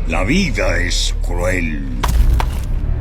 La vida es cruel.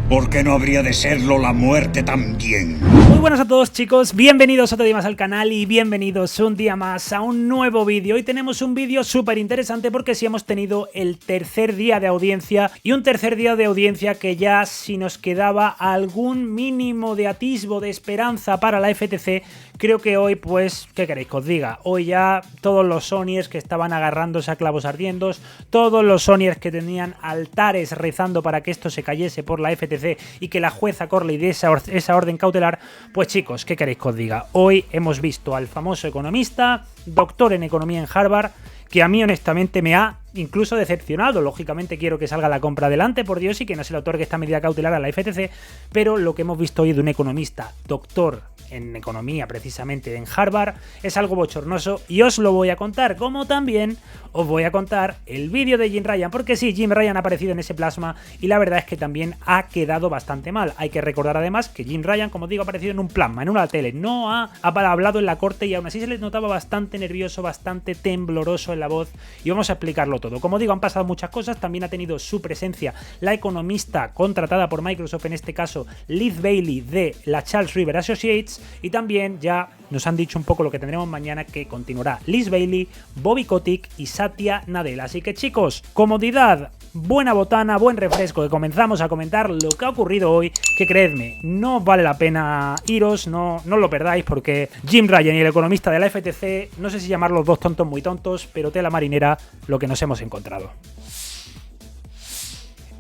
¿Por qué no habría de serlo la muerte también? Muy buenas a todos, chicos, bienvenidos otro día más al canal y bienvenidos un día más a un nuevo vídeo. Hoy tenemos un vídeo súper interesante porque sí hemos tenido el tercer día de audiencia y un tercer día de audiencia que ya si nos quedaba algún mínimo de atisbo de esperanza para la FTC, creo que hoy pues, ¿qué queréis que os diga? Hoy ya todos los Sonyers que estaban agarrándose a clavos ardiendos, todos los Sonyers que tenían altares rezando para que esto se cayese por la FTC y que la jueza Corley diese esa orden cautelar, pues chicos, ¿qué queréis que os diga? Hoy hemos visto al famoso economista, doctor en economía en Harvard, que a mí honestamente me ha incluso decepcionado. Lógicamente quiero que salga la compra adelante, por Dios, y que no se le otorgue esta medida cautelar a la FTC, pero lo que hemos visto hoy de un economista, doctor en economía precisamente en Harvard, es algo bochornoso y os lo voy a contar, como también os voy a contar el vídeo de Jim Ryan, porque sí, Jim Ryan ha aparecido en ese plasma y la verdad es que también ha quedado bastante mal. Hay que recordar además que Jim Ryan, como digo, ha aparecido en un plasma, en una tele, no ha hablado en la corte y aún así se le notaba bastante nervioso, bastante tembloroso en la voz y vamos a explicarlo todo. Como digo, han pasado muchas cosas, también ha tenido su presencia la economista contratada por Microsoft, en este caso Liz Bailey de la Charles River Associates, y también ya nos han dicho un poco lo que tendremos mañana, que continuará Liz Bailey, Bobby Kotick y Satya Nadella. Así que chicos, comodidad, buena botana, buen refresco, que comenzamos a comentar lo que ha ocurrido hoy, que creedme, no vale la pena iros, no lo perdáis, porque Jim Ryan y el economista de la FTC, no sé si llamarlos dos tontos muy tontos, pero tela marinera lo que nos hemos encontrado.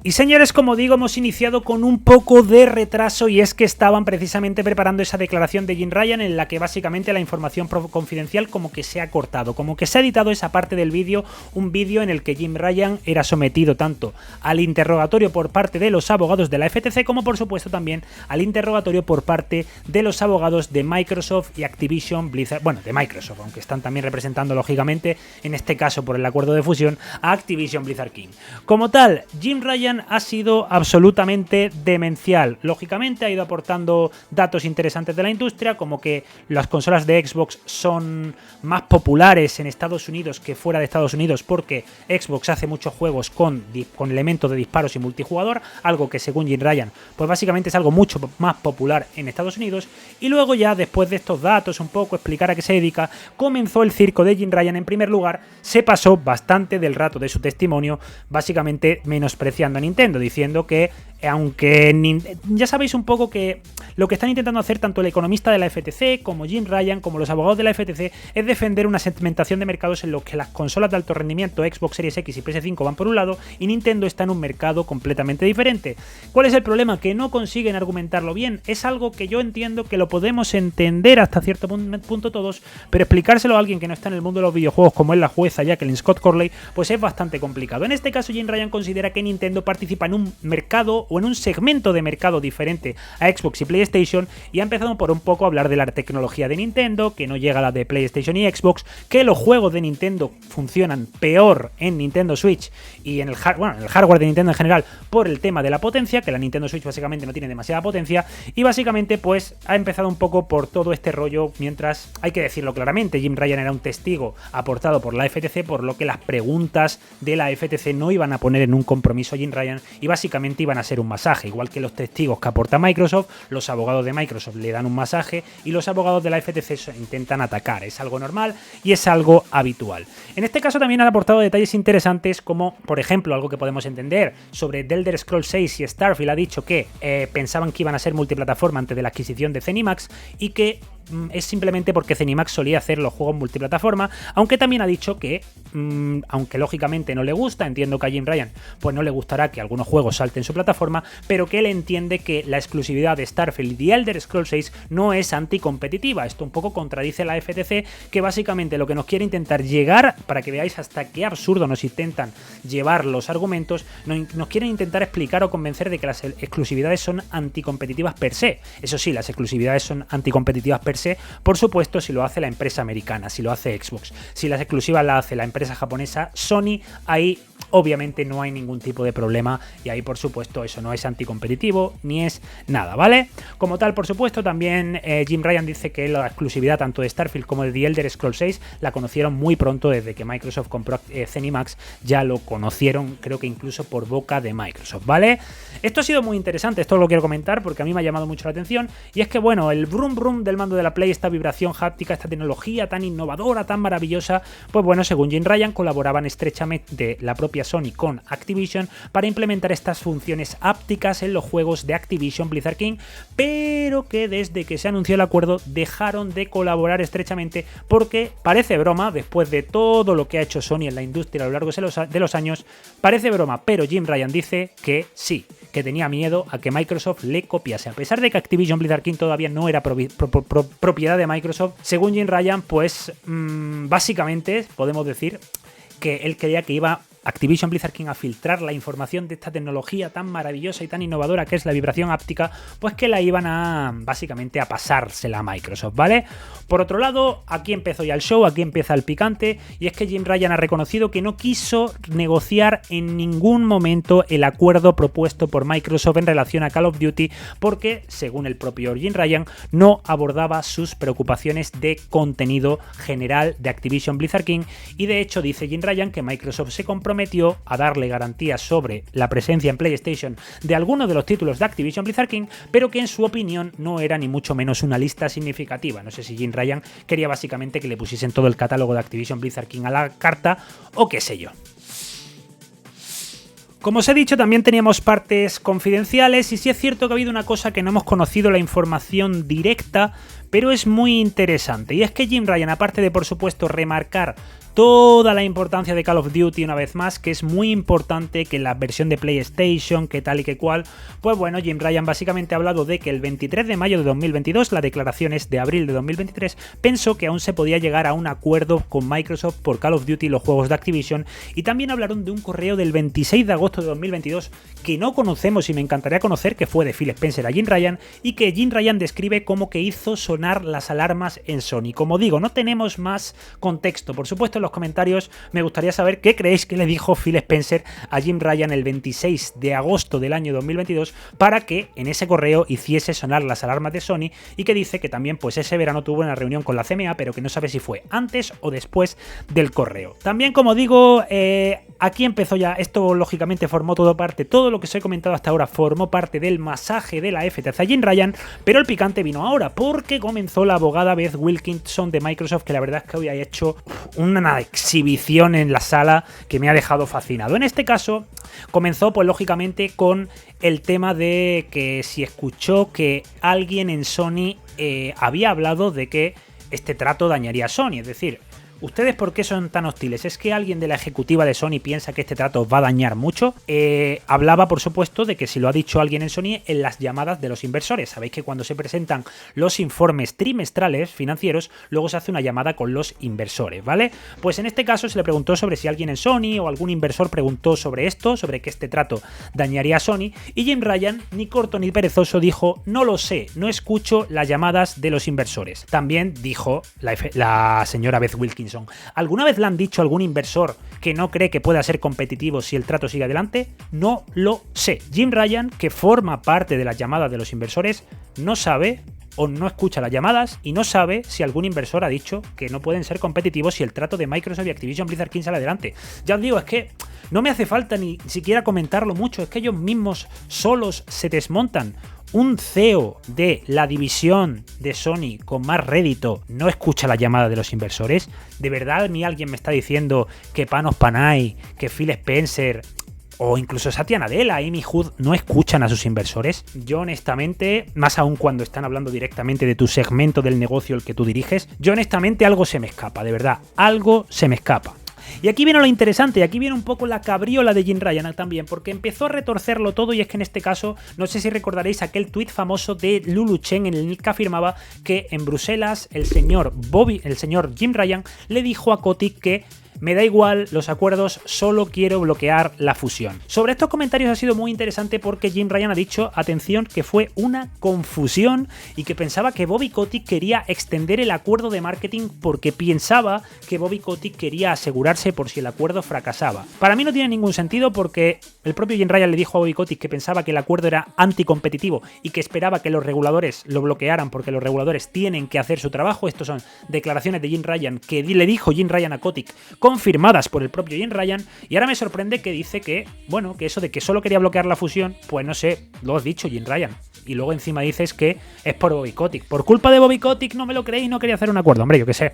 Y señores, como digo, hemos iniciado con un poco de retraso y es que estaban precisamente preparando esa declaración de Jim Ryan en la que básicamente la información confidencial como que se ha cortado, como que se ha editado esa parte del vídeo, un vídeo en el que Jim Ryan era sometido tanto al interrogatorio por parte de los abogados de la FTC como por supuesto también al interrogatorio por parte de los abogados de Microsoft y Activision Blizzard, bueno, de Microsoft, aunque están también representando lógicamente, en este caso por el acuerdo de fusión, a Activision Blizzard King. Como tal, Jim Ryan ha sido absolutamente demencial. Lógicamente ha ido aportando datos interesantes de la industria, como que las consolas de Xbox son más populares en Estados Unidos que fuera de Estados Unidos porque Xbox hace muchos juegos con elementos de disparos y multijugador, algo que según Jim Ryan pues básicamente es algo mucho más popular en Estados Unidos. Y luego ya después de estos datos un poco explicar a qué se dedica, comenzó el circo de Jim Ryan. En primer lugar, se pasó bastante del rato de su testimonio básicamente menospreciando a Nintendo, diciendo que aunque ya sabéis un poco que lo que están intentando hacer tanto el economista de la FTC como Jim Ryan como los abogados de la FTC es defender una segmentación de mercados en los que las consolas de alto rendimiento Xbox Series X y PS5 van por un lado y Nintendo está en un mercado completamente diferente. ¿Cuál es el problema? Que no consiguen argumentarlo bien. Es algo que yo entiendo que lo podemos entender hasta cierto punto todos, pero explicárselo a alguien que no está en el mundo de los videojuegos como es la jueza Jacqueline Scott Corley pues es bastante complicado. En este caso Jim Ryan considera que Nintendo participa en un mercado o en un segmento de mercado diferente a Xbox y PlayStation y ha empezado por un poco a hablar de la tecnología de Nintendo, que no llega a la de PlayStation y Xbox, que los juegos de Nintendo funcionan peor en Nintendo Switch y en el hardware de Nintendo en general por el tema de la potencia, que la Nintendo Switch básicamente no tiene demasiada potencia y básicamente pues ha empezado un poco por todo este rollo, mientras hay que decirlo claramente, Jim Ryan era un testigo aportado por la FTC, por lo que las preguntas de la FTC no iban a poner en un compromiso a Jim Ryan y básicamente iban a ser un masaje, igual que los testigos que aporta Microsoft, los abogados de Microsoft le dan un masaje y los abogados de la FTC intentan atacar. Es algo normal y es algo habitual. En este caso también han aportado detalles interesantes como, por ejemplo, algo que podemos entender sobre The Elder Scrolls 6 y Starfield. Ha dicho que pensaban que iban a ser multiplataforma antes de la adquisición de ZeniMax y que es simplemente porque ZeniMax solía hacer los juegos multiplataforma, aunque también ha dicho que, aunque lógicamente no le gusta, entiendo que a Jim Ryan pues no le gustará que algunos juegos salten su plataforma, pero que él entiende que la exclusividad de Starfield y Elder Scrolls 6 no es anticompetitiva. Esto un poco contradice la FTC, que básicamente lo que nos quiere intentar llegar, para que veáis hasta qué absurdo nos intentan llevar los argumentos, nos quieren intentar explicar o convencer de que las exclusividades son anticompetitivas per se. Eso sí, las exclusividades son anticompetitivas per entenderse, por supuesto, si lo hace la empresa americana, si lo hace Xbox. Si las exclusivas la hace la empresa japonesa, Sony, ahí obviamente no hay ningún tipo de problema y ahí por supuesto eso no es anticompetitivo ni es nada, ¿vale? Como tal, por supuesto, también Jim Ryan dice que la exclusividad tanto de Starfield como de The Elder Scrolls 6 la conocieron muy pronto desde que Microsoft compró ZeniMax, ya lo conocieron, creo que incluso por boca de Microsoft, ¿vale? Esto ha sido muy interesante, esto lo quiero comentar porque a mí me ha llamado mucho la atención y es que, bueno, el brum brum del mando de la Play, esta vibración háptica, esta tecnología tan innovadora, tan maravillosa, pues bueno, según Jim Ryan, colaboraban estrechamente la propia Sony con Activision para implementar estas funciones hápticas en los juegos de Activision Blizzard King, pero que desde que se anunció el acuerdo dejaron de colaborar estrechamente porque parece broma, después de todo lo que ha hecho Sony en la industria a lo largo de los años, parece broma, pero Jim Ryan dice que sí, que tenía miedo a que Microsoft le copiase. A pesar de que Activision Blizzard King todavía no era propiedad de Microsoft, según Jim Ryan, pues básicamente podemos decir que él creía que iba Activision Blizzard King a filtrar la información de esta tecnología tan maravillosa y tan innovadora que es la vibración háptica, pues que la iban a básicamente a pasársela a Microsoft, ¿vale? Por otro lado, aquí empezó ya el show, aquí empieza el picante, y es que Jim Ryan ha reconocido que no quiso negociar en ningún momento el acuerdo propuesto por Microsoft en relación a Call of Duty porque, según el propio Jim Ryan, no abordaba sus preocupaciones de contenido general de Activision Blizzard King, y de hecho dice Jim Ryan que Microsoft se comprometió a darle garantías sobre la presencia en PlayStation de algunos de los títulos de Activision Blizzard King, pero que en su opinión no era ni mucho menos una lista significativa. No sé si Jim Ryan quería básicamente que le pusiesen todo el catálogo de Activision Blizzard King a la carta o qué sé yo. Como os he dicho, también teníamos partes confidenciales y sí es cierto que ha habido una cosa que no hemos conocido la información directa, pero es muy interesante, y es que Jim Ryan, aparte de por supuesto remarcar toda la importancia de Call of Duty una vez más, que es muy importante que la versión de PlayStation, que tal y que cual, pues bueno, Jim Ryan básicamente ha hablado de que el 23 de mayo de 2022, la declaración es de abril de 2023, pensó que aún se podía llegar a un acuerdo con Microsoft por Call of Duty y los juegos de Activision, y también hablaron de un correo del 26 de agosto de 2022 que no conocemos y me encantaría conocer, que fue de Phil Spencer a Jim Ryan, y que Jim Ryan describe como que hizo sonar las alarmas en Sony. Como digo, no tenemos más contexto, por supuesto. En los comentarios me gustaría saber qué creéis que le dijo Phil Spencer a Jim Ryan el 26 de agosto del año 2022 para que en ese correo hiciese sonar las alarmas de Sony, y que dice que también pues ese verano tuvo una reunión con la CMA, pero que no sabe si fue antes o después del correo. También, como digo, aquí empezó ya, esto lógicamente formó todo lo que os he comentado hasta ahora formó parte del masaje de la FTC a Jim Ryan, pero el picante vino ahora porque comenzó la abogada Beth Wilkinson de Microsoft, que la verdad es que hoy ha hecho una exhibición en la sala que me ha dejado fascinado. En este caso comenzó pues lógicamente con el tema de que si escuchó que alguien en Sony había hablado de que este trato dañaría a Sony, es decir, ¿ustedes por qué son tan hostiles? ¿Es que alguien de la ejecutiva de Sony piensa que este trato os va a dañar mucho? Hablaba, por supuesto, de que si lo ha dicho alguien en Sony en las llamadas de los inversores. Sabéis que cuando se presentan los informes trimestrales financieros, luego se hace una llamada con los inversores, ¿vale? Pues en este caso se le preguntó sobre si alguien en Sony o algún inversor preguntó sobre esto, sobre que este trato dañaría a Sony, y Jim Ryan, ni corto ni perezoso, dijo: no lo sé, no escucho las llamadas de los inversores. También dijo la señora Beth Wilkinson: ¿alguna vez le han dicho a algún inversor que no cree que pueda ser competitivo si el trato sigue adelante? No lo sé. Jim Ryan, que forma parte de las llamadas de los inversores, no sabe o no escucha las llamadas y no sabe si algún inversor ha dicho que no pueden ser competitivos si el trato de Microsoft y Activision Blizzard King sale adelante. Ya os digo, es que no me hace falta ni siquiera comentarlo mucho, es que ellos mismos solos se desmontan. Un CEO de la división de Sony con más rédito no escucha la llamada de los inversores. ¿De verdad a mí alguien me está diciendo que Panos Panay, que Phil Spencer o incluso Satya Nadella, Amy Hood no escuchan a sus inversores? Yo honestamente, más aún cuando están hablando directamente de tu segmento del negocio el que tú diriges, yo honestamente algo se me escapa, de verdad, algo se me escapa. Y aquí viene lo interesante, y aquí viene un poco la cabriola de Jim Ryan también, porque empezó a retorcerlo todo, y es que en este caso, no sé si recordaréis aquel tuit famoso de Lulu Chen en el que afirmaba que en Bruselas el señor Jim Ryan le dijo a Kotick que me da igual los acuerdos, solo quiero bloquear la fusión. Sobre estos comentarios ha sido muy interesante porque Jim Ryan ha dicho, atención, que fue una confusión y que pensaba que Bobby Kotick quería extender el acuerdo de marketing porque pensaba que Bobby Kotick quería asegurarse por si el acuerdo fracasaba. Para mí no tiene ningún sentido porque el propio Jim Ryan le dijo a Bobby Kotick que pensaba que el acuerdo era anticompetitivo y que esperaba que los reguladores lo bloquearan porque los reguladores tienen que hacer su trabajo. Estos son declaraciones de Jim Ryan que le dijo Jim Ryan a Kotick, confirmadas por el propio Jim Ryan, y ahora me sorprende que dice que, bueno, que eso de que solo quería bloquear la fusión, pues no sé, lo has dicho Jim Ryan. Y luego encima dices que es por Bobby Kotick. Por culpa de Bobby Kotick no me lo creí y no quería hacer un acuerdo. Hombre, yo qué sé.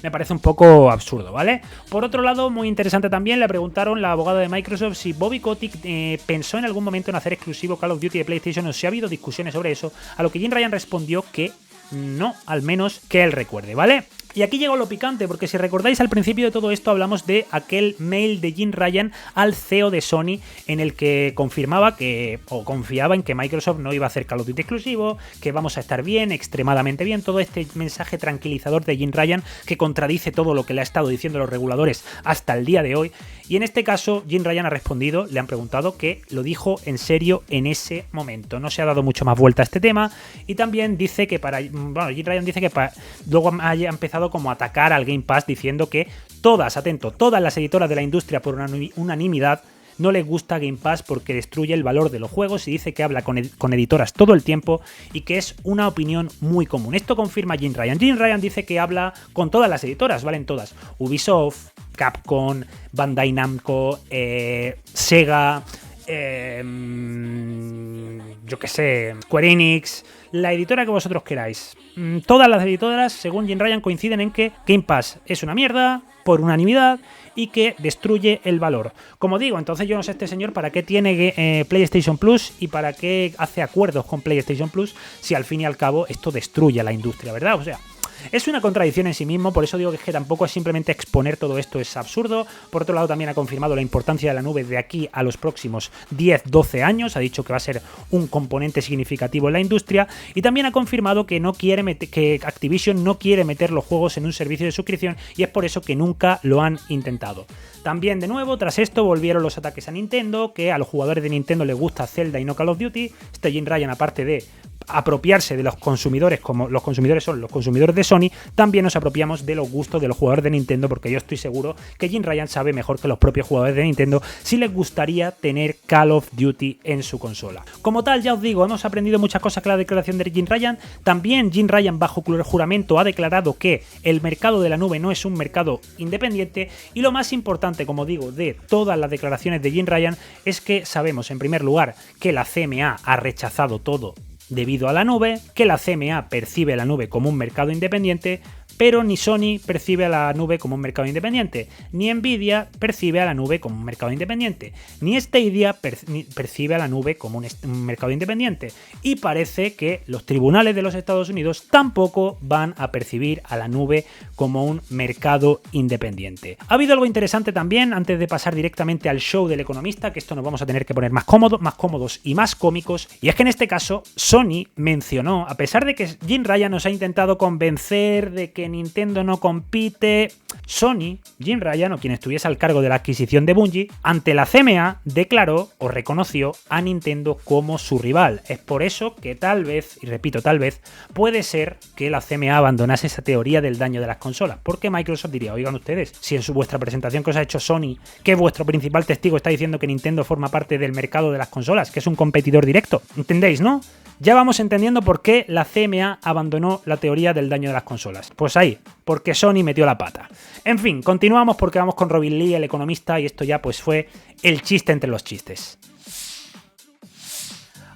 Me parece un poco absurdo, ¿vale? Por otro lado, muy interesante también, le preguntaron la abogada de Microsoft si Bobby Kotick pensó en algún momento en hacer exclusivo Call of Duty de PlayStation o si ha habido discusiones sobre eso, a lo que Jim Ryan respondió que no, al menos que él recuerde, ¿vale? Y aquí llegó lo picante, porque si recordáis al principio de todo esto hablamos de aquel mail de Jim Ryan al CEO de Sony en el que confirmaba que, o confiaba en que Microsoft no iba a hacer Call of Duty exclusivo, que vamos a estar bien, extremadamente bien, todo este mensaje tranquilizador de Jim Ryan que contradice todo lo que le ha estado diciendo los reguladores hasta el día de hoy. Y en este caso Jim Ryan ha respondido, le han preguntado que lo dijo en serio en ese momento. No se ha dado mucho más vuelta a este tema y también dice que Jim Ryan dice que luego haya empezado como a atacar al Game Pass diciendo que todas las editoras de la industria por unanimidad no les gusta Game Pass porque destruye el valor de los juegos y dice que habla con editoras todo el tiempo y que es una opinión muy común. Esto confirma Jim Ryan. Jim Ryan dice que habla con todas las editoras, valen todas. Ubisoft, Capcom, Bandai Namco, Sega, yo que sé, Square Enix, la editora que vosotros queráis. Todas las editoras, según Jim Ryan, coinciden en que Game Pass es una mierda, por unanimidad, y que destruye el valor. Como digo, entonces yo no sé este señor para qué tiene PlayStation Plus y para qué hace acuerdos con PlayStation Plus si al fin y al cabo esto destruye a la industria, ¿verdad? O sea, es una contradicción en sí mismo, por eso digo que tampoco es simplemente exponer todo esto, es absurdo. Por otro lado, también ha confirmado la importancia de la nube de aquí a los próximos 10-12 años, ha dicho que va a ser un componente significativo en la industria y también ha confirmado que que Activision no quiere meter los juegos en un servicio de suscripción y es por eso que nunca lo han intentado. También, de nuevo, tras esto volvieron los ataques a Nintendo, que a los jugadores de Nintendo les gusta Zelda y no Call of Duty. Este Jim Ryan, aparte de apropiarse de los consumidores, como los consumidores son los consumidores de Sony, también nos apropiamos de los gustos de los jugadores de Nintendo, porque yo estoy seguro que Jim Ryan sabe mejor que los propios jugadores de Nintendo si les gustaría tener Call of Duty en su consola. Como tal, ya os digo, hemos aprendido muchas cosas con la declaración de Jim Ryan. También Jim Ryan, bajo juramento, ha declarado que el mercado de la nube no es un mercado independiente y lo más importante, como digo, de todas las declaraciones de Jim Ryan es que sabemos, en primer lugar, que la CMA ha rechazado todo debido a la nube, que la CMA percibe la nube como un mercado independiente, pero ni Sony percibe a la nube como un mercado independiente, ni Nvidia percibe a la nube como un mercado independiente, ni Stadia percibe a la nube como un mercado independiente, y parece que los tribunales de los Estados Unidos tampoco van a percibir a la nube como un mercado independiente. Ha habido algo interesante también, antes de pasar directamente al show del economista, que esto nos vamos a tener que poner más cómodos y más cómicos, y es que en este caso Sony mencionó, a pesar de que Jim Ryan nos ha intentado convencer de que Nintendo no compite, Sony, Jim Ryan o quien estuviese al cargo de la adquisición de Bungie, ante la CMA declaró o reconoció a Nintendo como su rival. Es por eso que tal vez, y repito tal vez, puede ser que la CMA abandonase esa teoría del daño de las consolas, porque Microsoft diría, oigan ustedes, si en vuestra presentación que os ha hecho Sony, que vuestro principal testigo está diciendo que Nintendo forma parte del mercado de las consolas, que es un competidor directo, ¿entendéis, no? Ya vamos entendiendo por qué la CMA abandonó la teoría del daño de las consolas. Pues ahí, porque Sony metió la pata. En fin, continuamos porque vamos con Robin Lee, el economista, y esto ya pues fue el chiste entre los chistes.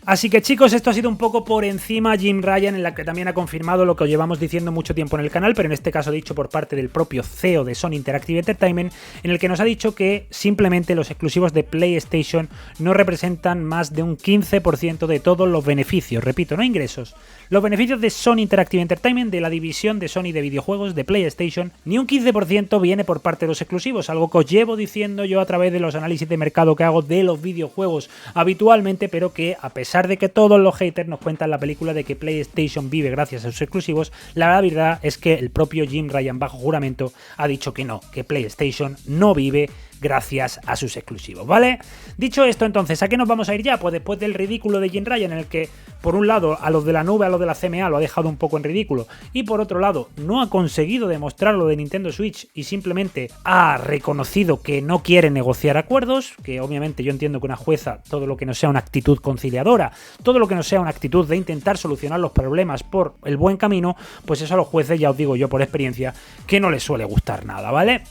Así que chicos, esto ha sido un poco por encima Jim Ryan, en la que también ha confirmado lo que os llevamos diciendo mucho tiempo en el canal, pero en este caso dicho por parte del propio CEO de Sony Interactive Entertainment, en el que nos ha dicho que simplemente los exclusivos de PlayStation no representan más de un 15% de todos los beneficios, repito, no ingresos. Los beneficios de Sony Interactive Entertainment, de la división de Sony de videojuegos de PlayStation, ni un 15% viene por parte de los exclusivos, algo que os llevo diciendo yo a través de los análisis de mercado que hago de los videojuegos habitualmente, pero que a pesar pesar de que todos los haters nos cuentan la película de que PlayStation vive gracias a sus exclusivos, la verdad es que el propio Jim Ryan bajo juramento ha dicho que no, que PlayStation no vive gracias a sus exclusivos, ¿vale? Dicho esto, entonces, ¿a qué nos vamos a ir ya? Pues después del ridículo de Jim Ryan, en el que, por un lado, a los de la nube, a los de la CMA lo ha dejado un poco en ridículo, y por otro lado, no ha conseguido demostrar lo de Nintendo Switch y simplemente ha reconocido que no quiere negociar acuerdos, que obviamente yo entiendo que una jueza, todo lo que no sea una actitud conciliadora, todo lo que no sea una actitud de intentar solucionar los problemas por el buen camino, pues eso a los jueces, ya os digo yo por experiencia, que no les suele gustar nada, ¿vale?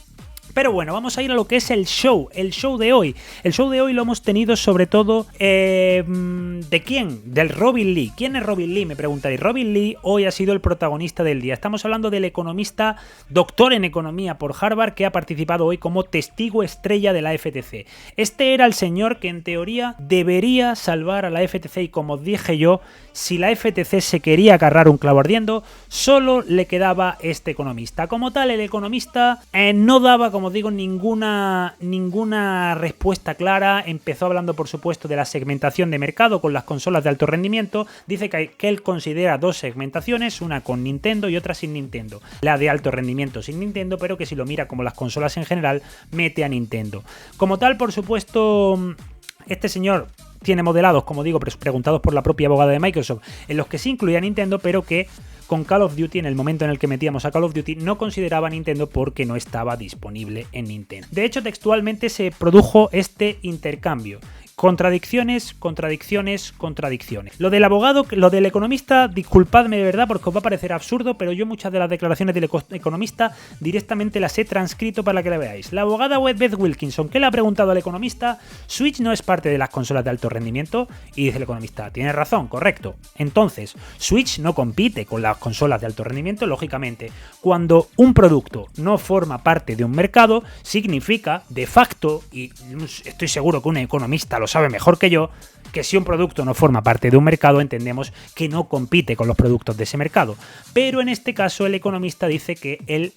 Pero bueno, vamos a ir a lo que es el show de hoy. El show de hoy lo hemos tenido sobre todo ¿de quién? Del Robin Lee. ¿Quién es Robin Lee? Me preguntaréis. Robin Lee hoy ha sido el protagonista del día. Estamos hablando del economista, doctor en economía por Harvard, que ha participado hoy como testigo estrella de la FTC. Este era el señor que en teoría debería salvar a la FTC y, como os dije yo, si la FTC se quería agarrar un clavo ardiendo, solo le quedaba este economista. Como tal, el economista no daba, como os digo, ninguna respuesta clara. Empezó hablando, por supuesto, de la segmentación de mercado con las consolas de alto rendimiento. Dice que él considera dos segmentaciones, una con Nintendo y otra sin Nintendo. La de alto rendimiento sin Nintendo, pero que si lo mira como las consolas en general, mete a Nintendo. Como tal, por supuesto, este señor tiene modelados, como digo, preguntados por la propia abogada de Microsoft, en los que sí incluía Nintendo, pero que con Call of Duty, en el momento en el que metíamos a Call of Duty, no consideraba Nintendo porque no estaba disponible en Nintendo. De hecho, textualmente se produjo este intercambio. Contradicciones, contradicciones, contradicciones. Lo del abogado, lo del economista, disculpadme de verdad porque os va a parecer absurdo, pero yo muchas de las declaraciones del economista directamente las he transcrito para que la veáis. La abogada Beth Wilkinson, que le ha preguntado al economista, Switch no es parte de las consolas de alto rendimiento, y dice el economista, tiene razón, correcto. Entonces, Switch no compite con las consolas de alto rendimiento, lógicamente. Cuando un producto no forma parte de un mercado, significa, de facto, y estoy seguro que un economista lo sabe mejor que yo, que si un producto no forma parte de un mercado, entendemos que no compite con los productos de ese mercado. Pero en este caso el economista dice que él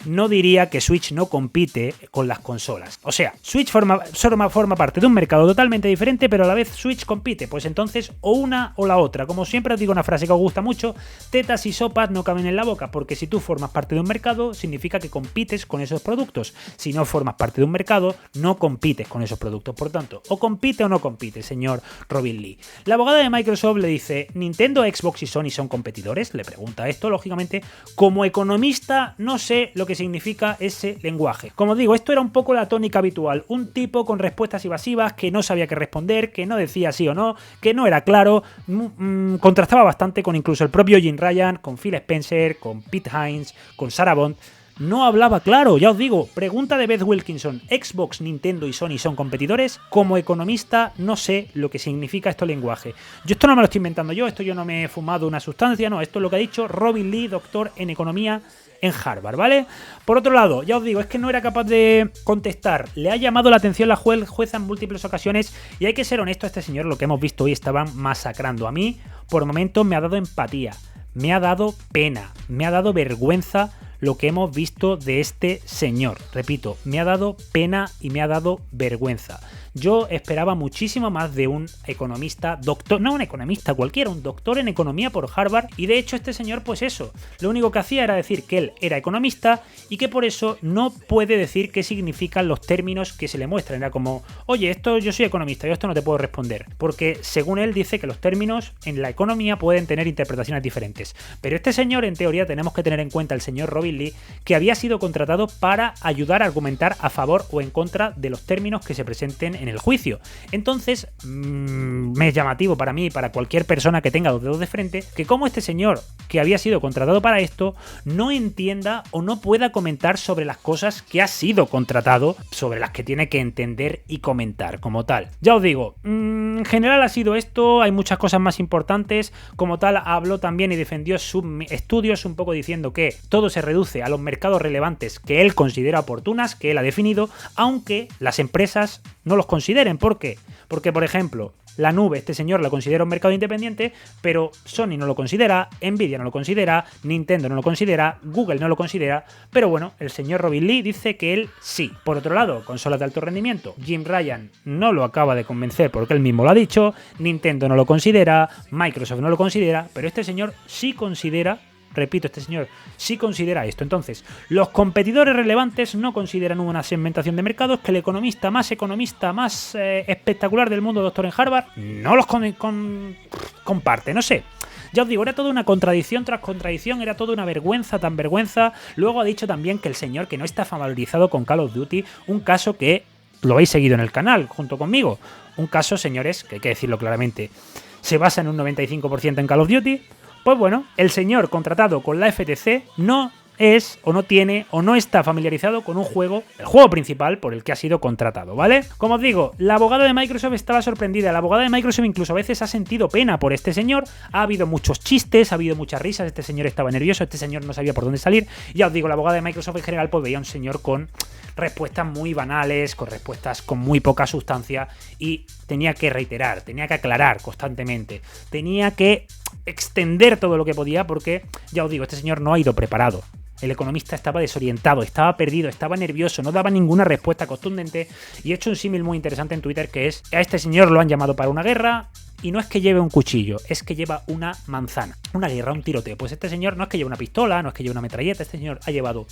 no diría que Switch no compite con las consolas. O sea, Switch forma parte de un mercado totalmente diferente, pero a la vez Switch compite. Pues entonces o una o la otra. Como siempre os digo una frase que os gusta mucho, tetas y sopas no caben en la boca, porque si tú formas parte de un mercado, significa que compites con esos productos. Si no formas parte de un mercado, no compites con esos productos. Por tanto, o compite o no compite, señor Robin Lee. La abogada de Microsoft le dice, ¿Nintendo, Xbox y Sony son competidores? Le pregunta esto, lógicamente. Como economista no sé lo que significa ese lenguaje. Como digo, esto era un poco la tónica habitual. Un tipo con respuestas evasivas, que no sabía qué responder, que no decía sí o no, que no era claro. Contrastaba bastante con incluso el propio Jim Ryan, con Phil Spencer, con Pete Hines, con Sarah Bond. No hablaba claro, ya os digo. Pregunta de Beth Wilkinson, ¿Xbox, Nintendo y Sony son competidores? Como economista no sé lo que significa este lenguaje. Yo esto no me lo estoy inventando yo, esto yo no me he fumado una sustancia, no, esto es lo que ha dicho Robin Lee, doctor en economía en Harvard, ¿vale? Por otro lado, ya os digo, es que no era capaz de contestar. Le ha llamado la atención la jueza en múltiples ocasiones y hay que ser honesto, a este señor, lo que hemos visto hoy, estaban masacrando. A mí, por momentos, me ha dado empatía, me ha dado pena, me ha dado vergüenza lo que hemos visto de este señor. Repito, me ha dado pena y me ha dado vergüenza. Yo esperaba muchísimo más de un economista, doctor, no un economista cualquiera, un doctor en economía por Harvard, y de hecho este señor, pues eso, lo único que hacía era decir que él era economista y que por eso no puede decir qué significan los términos que se le muestran. Era como, oye, esto yo soy economista, yo esto no te puedo responder, porque según él dice que los términos en la economía pueden tener interpretaciones diferentes. Pero este señor, en teoría, tenemos que tener en cuenta, el señor Robin Lee, que había sido contratado para ayudar a argumentar a favor o en contra de los términos que se presenten en el juicio. Entonces, me es llamativo para mí y para cualquier persona que tenga los dedos de frente, que como este señor que había sido contratado para esto no entienda o no pueda comentar sobre las cosas que ha sido contratado, sobre las que tiene que entender y comentar como tal. Ya os digo, en general ha sido esto, hay muchas cosas más importantes. Como tal, habló también y defendió sus estudios, un poco diciendo que todo se reduce a los mercados relevantes que él considera oportunas, que él ha definido, aunque las empresas no los consideren. ¿Por qué? Porque, por ejemplo, la nube, este señor la considera un mercado independiente, pero Sony no lo considera, Nvidia no lo considera, Nintendo no lo considera, Google no lo considera, pero bueno, el señor Robin Lee dice que él sí. Por otro lado, consolas de alto rendimiento, Jim Ryan no lo acaba de convencer porque él mismo lo ha dicho, Nintendo no lo considera, Microsoft no lo considera, pero este señor sí considera, repito, este señor sí considera esto. Entonces, los competidores relevantes no consideran una segmentación de mercados, que el economista más espectacular del mundo, doctor en Harvard, no los comparte, no sé. Ya os digo, era toda una contradicción tras contradicción, era toda una vergüenza tan vergüenza. Luego ha dicho también que el señor que no está familiarizado con Call of Duty, un caso que lo habéis seguido en el canal junto conmigo. Un caso, señores, que hay que decirlo claramente, se basa en un 95% en Call of Duty. Pues bueno, el señor contratado con la FTC no es, o no tiene, o no está familiarizado con un juego, el juego principal por el que ha sido contratado, ¿vale? Como os digo, la abogada de Microsoft estaba sorprendida, la abogada de Microsoft incluso a veces ha sentido pena por este señor, ha habido muchos chistes, ha habido muchas risas, este señor estaba nervioso, este señor no sabía por dónde salir, ya os digo, la abogada de Microsoft en general pues veía a un señor con respuestas muy banales, con respuestas con muy poca sustancia y tenía que reiterar, tenía que aclarar constantemente, tenía que extender todo lo que podía porque, ya os digo, este señor no ha ido preparado. El economista estaba desorientado, estaba perdido, estaba nervioso, no daba ninguna respuesta contundente y he hecho un símil muy interesante en Twitter que es, a este señor lo han llamado para una guerra y no es que lleve un cuchillo, es que lleva una manzana, una guerra, un tiroteo. Pues este señor no es que lleve una pistola, no es que lleve una metralleta, este señor ha llevado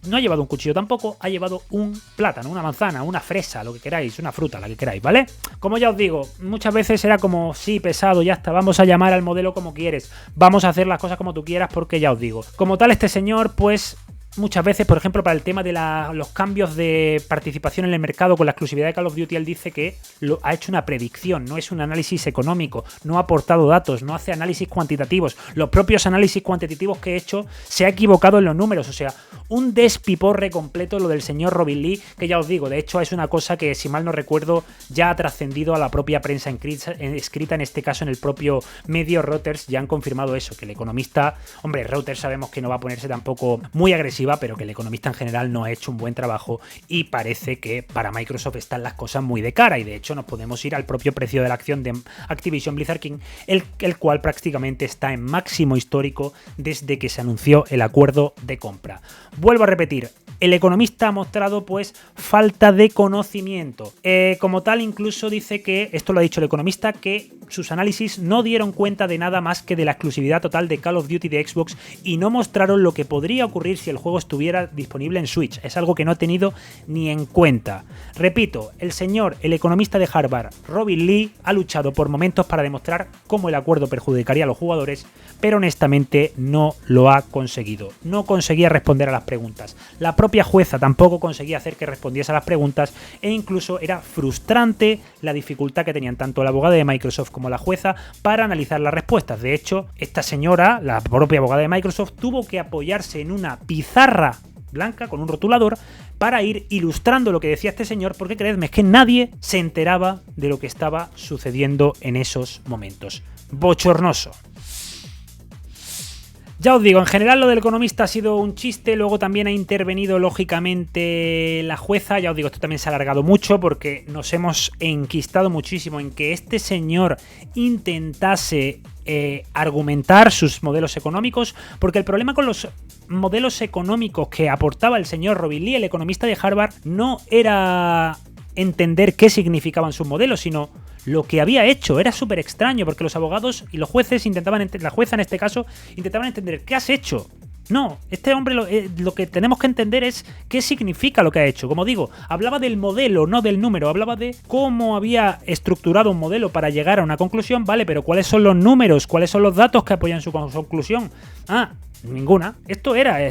no ha llevado un cuchillo tampoco, ha llevado un plátano, una manzana, una fresa, lo que queráis, una fruta, la que queráis, ¿vale? Como ya os digo, muchas veces era como, sí, pesado, ya está, vamos a llamar al modelo como quieres, vamos a hacer las cosas como tú quieras porque ya os digo. Como tal, este señor, pues muchas veces, por ejemplo, para el tema de los cambios de participación en el mercado con la exclusividad de Call of Duty, él dice que ha hecho una predicción, no es un análisis económico, no ha aportado datos, no hace análisis cuantitativos. Los propios análisis cuantitativos que he hecho se ha equivocado en los números, o sea, un despiporre completo lo del señor Robin Lee, que ya os digo, de hecho es una cosa que, si mal no recuerdo, ya ha trascendido a la propia prensa escrita, en este caso en el propio medio Reuters, ya han confirmado eso, que el economista, hombre, Reuters sabemos que no va a ponerse tampoco muy agresivo, pero que el economista en general no ha hecho un buen trabajo y parece que para Microsoft están las cosas muy de cara y de hecho nos podemos ir al propio precio de la acción de Activision Blizzard King, el cual prácticamente está en máximo histórico desde que se anunció el acuerdo de compra. Vuelvo a repetir, el economista ha mostrado pues falta de conocimiento. Como tal, incluso dice que, esto lo ha dicho el economista, que sus análisis no dieron cuenta de nada más que de la exclusividad total de Call of Duty de Xbox y no mostraron lo que podría ocurrir si el juego estuviera disponible en Switch. Es algo que no ha tenido ni en cuenta. Repito, el economista de Harvard, Robin Lee, ha luchado por momentos para demostrar cómo el acuerdo perjudicaría a los jugadores, pero honestamente no lo ha conseguido. No conseguía responder a las preguntas. La propia jueza tampoco conseguía hacer que respondiese a las preguntas e incluso era frustrante la dificultad que tenían tanto la abogada de Microsoft como la jueza para analizar las respuestas. De hecho, esta señora, la propia abogada de Microsoft, tuvo que apoyarse en una pizarra blanca con un rotulador para ir ilustrando lo que decía este señor, porque creedme, es que nadie se enteraba de lo que estaba sucediendo en esos momentos. Bochornoso. Ya os digo, en general lo del economista ha sido un chiste, luego también ha intervenido lógicamente la jueza, ya os digo, esto también se ha alargado mucho porque nos hemos enquistado muchísimo en que este señor intentase argumentar sus modelos económicos, porque el problema con los modelos económicos que aportaba el señor Robin Lee, el economista de Harvard, no era entender qué significaban sus modelos, sino lo que había hecho. Era súper extraño porque los abogados y los jueces la jueza en este caso, intentaban entender ¿qué has hecho? No, este hombre lo que tenemos que entender es qué significa lo que ha hecho. Como digo, hablaba del modelo, no del número, hablaba de cómo había estructurado un modelo para llegar a una conclusión, vale, pero ¿cuáles son los números? ¿Cuáles son los datos que apoyan su conclusión? Ah, ninguna. Esto era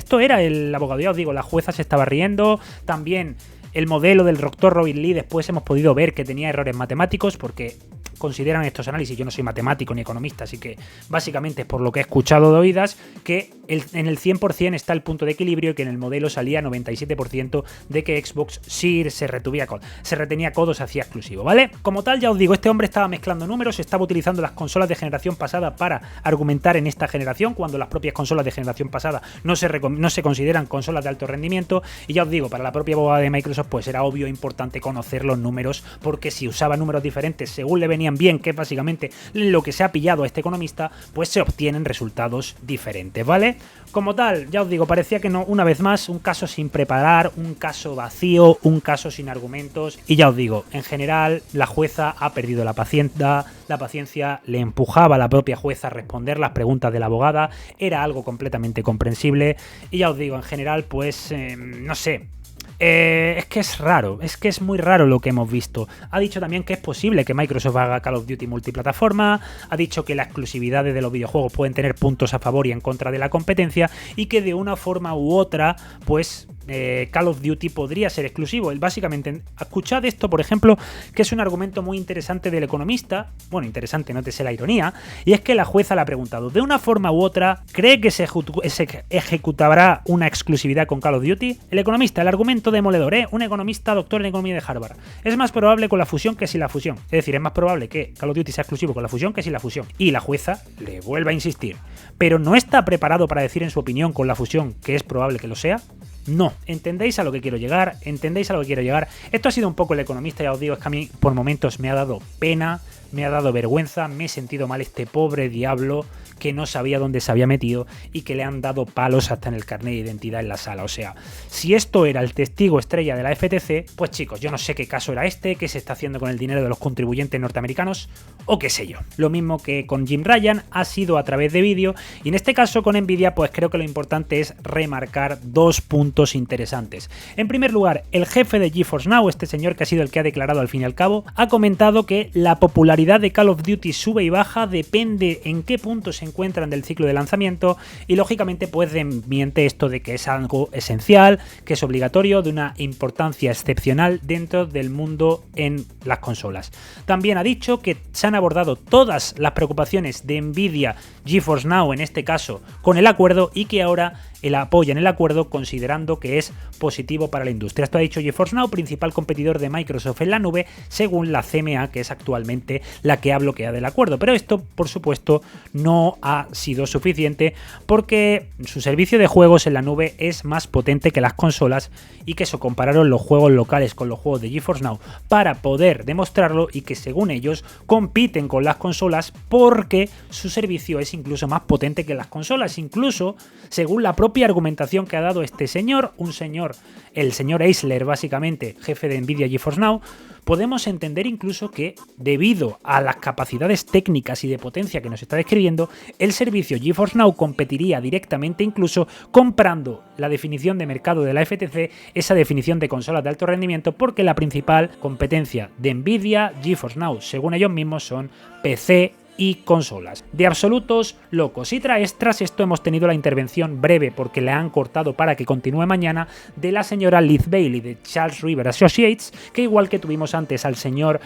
el abogado, ya os digo, la jueza se estaba riendo, también el modelo del doctor Robin Lee después hemos podido ver que tenía errores matemáticos porque consideran estos análisis, yo no soy matemático ni economista, así que básicamente es por lo que he escuchado de oídas, que en el 100% está el punto de equilibrio y que en el modelo salía 97% de que Xbox sí se retenía codos hacia exclusivo, ¿vale? Como tal, ya os digo, este hombre estaba mezclando números, estaba utilizando las consolas de generación pasada para argumentar en esta generación, cuando las propias consolas de generación pasada no se consideran consolas de alto rendimiento, y ya os digo, para la propia abogada de Microsoft pues era obvio e importante conocer los números, porque si usaba números diferentes según le venía alinean bien, que es básicamente lo que se ha pillado a este economista, pues se obtienen resultados diferentes, ¿vale? Como tal, ya os digo, parecía que no, una vez más, un caso sin preparar, un caso vacío, un caso sin argumentos, y ya os digo, en general, la jueza ha perdido la paciencia, le empujaba a la propia jueza a responder las preguntas de la abogada, era algo completamente comprensible, y ya os digo, en general, pues, no sé. Es que es raro, es que es muy raro lo que hemos visto. Ha dicho también que es posible que Microsoft haga Call of Duty multiplataforma, ha dicho que las exclusividades de los videojuegos pueden tener puntos a favor y en contra de la competencia y que de una forma u otra, pues Call of Duty podría ser exclusivo. Básicamente, escuchad esto, por ejemplo, que es un argumento muy interesante del economista, bueno, interesante, nótese la ironía, y es que la jueza le ha preguntado, de una forma u otra, ¿cree que se ejecutará una exclusividad con Call of Duty? El economista, el argumento demoledor, un economista doctor en economía de Harvard. Es más probable con la fusión que sin la fusión. Es decir, es más probable que Call of Duty sea exclusivo con la fusión que sin la fusión. Y la jueza le vuelve a insistir. ¿Pero no está preparado para decir en su opinión con la fusión que es probable que lo sea? No, ¿entendéis a lo que quiero llegar? ¿Entendéis a lo que quiero llegar? Esto ha sido un poco el economista, ya os digo, es que a mí por momentos me ha dado pena, me ha dado vergüenza, me he sentido mal este pobre diablo que no sabía dónde se había metido y que le han dado palos hasta en el carnet de identidad en la sala. O sea, si esto era el testigo estrella de la FTC, pues chicos, yo no sé qué caso era este, qué se está haciendo con el dinero de los contribuyentes norteamericanos o qué sé yo. Lo mismo que con Jim Ryan, ha sido a través de vídeo y en este caso con Nvidia, pues creo que lo importante es remarcar dos puntos interesantes. En primer lugar, el jefe de GeForce Now, este señor que ha sido el que ha declarado al fin y al cabo, ha comentado que la popularidad de Call of Duty sube y baja, depende en qué punto se encuentran del ciclo de lanzamiento y lógicamente pues desmiente esto de que es algo esencial, que es obligatorio, de una importancia excepcional dentro del mundo en las consolas. También ha dicho que se han abordado todas las preocupaciones de Nvidia, GeForce Now en este caso, con el acuerdo y que ahora apoyan el acuerdo considerando que es positivo para la industria. Esto ha dicho GeForce Now, principal competidor de Microsoft en la nube, según la CMA, que es actualmente la que ha bloqueado el acuerdo. Pero esto, por supuesto, no ha sido suficiente porque su servicio de juegos en la nube es más potente que las consolas y que eso compararon los juegos locales con los juegos de GeForce Now para poder demostrarlo y que según ellos compiten con las consolas porque su servicio es incluso más potente que las consolas, incluso según la propia argumentación que ha dado este señor, el señor Eisler, básicamente jefe de Nvidia GeForce Now. Podemos entender incluso que, debido a las capacidades técnicas y de potencia que nos está describiendo, el servicio GeForce Now competiría directamente incluso comprando la definición de mercado de la FTC, esa definición de consolas de alto rendimiento, porque la principal competencia de Nvidia GeForce Now, según ellos mismos, son PC y consolas. De absolutos locos. Y tras esto hemos tenido la intervención breve, porque le han cortado para que continúe mañana, de la señora Liz Bailey de Charles River Associates, que igual que tuvimos antes al señor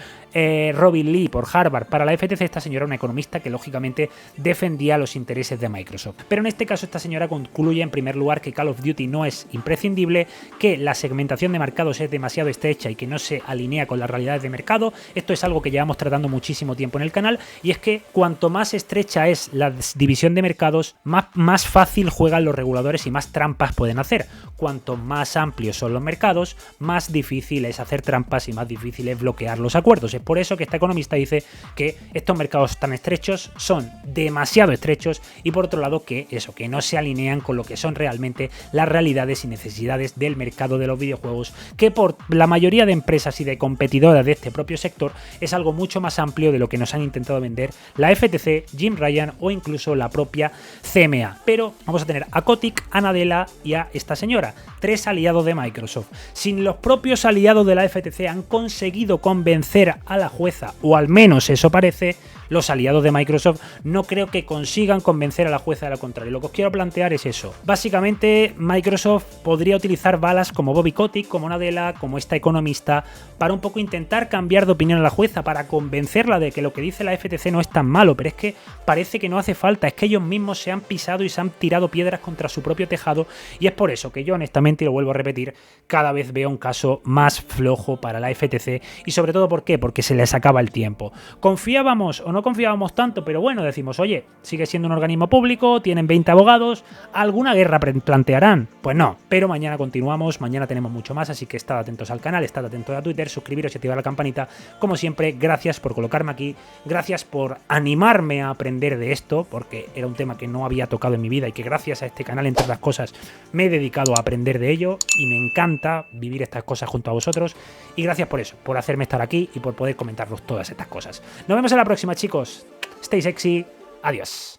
Robin Lee por Harvard para la FTC, esta señora era una economista que lógicamente defendía los intereses de Microsoft. Pero en este caso esta señora concluye en primer lugar que Call of Duty no es imprescindible, que la segmentación de mercados es demasiado estrecha y que no se alinea con las realidades de mercado. Esto es algo que llevamos tratando muchísimo tiempo en el canal, y es que cuanto más estrecha es la división de mercados, más fácil juegan los reguladores y más trampas pueden hacer. Cuanto más amplios son los mercados, más difícil es hacer trampas y más difícil es bloquear los acuerdos. Es por eso que esta economista dice que estos mercados tan estrechos son demasiado estrechos y por otro lado que no se alinean con lo que son realmente las realidades y necesidades del mercado de los videojuegos, que por la mayoría de empresas y de competidoras de este propio sector es algo mucho más amplio de lo que nos han intentado vender la FTC, Jim Ryan o incluso la propia CMA. Pero vamos a tener a Kotick, a Nadella y a esta señora, 3 aliados de Microsoft. Si los propios aliados de la FTC han conseguido convencer a la jueza, o al menos eso parece, los aliados de Microsoft no creo que consigan convencer a la jueza de lo contrario. Lo que os quiero plantear es eso. Básicamente, Microsoft podría utilizar balas como Bobby Kotick, como Nadella, como esta economista, para un poco intentar cambiar de opinión a la jueza, para convencerla de que lo que dice la FTC no es tan malo, pero es que parece que no hace falta, es que ellos mismos se han pisado y se han tirado piedras contra su propio tejado, y es por eso que yo honestamente, y lo vuelvo a repetir, cada vez veo un caso más flojo para la FTC, y sobre todo ¿por qué? Porque se les acaba el tiempo. ¿Confiábamos o no no confiábamos tanto, pero bueno, decimos, oye, sigue siendo un organismo público, tienen 20 abogados, ¿alguna guerra plantearán? Pues no, pero mañana continuamos, mañana tenemos mucho más, así que estad atentos al canal, estad atentos a Twitter, suscribiros y activar la campanita. Como siempre, gracias por colocarme aquí, gracias por animarme a aprender de esto, porque era un tema que no había tocado en mi vida y que gracias a este canal, entre otras cosas, me he dedicado a aprender de ello y me encanta vivir estas cosas junto a vosotros. Y gracias por eso, por hacerme estar aquí y por poder comentaros todas estas cosas. Nos vemos en la próxima, chicos. Stay sexy. Adiós.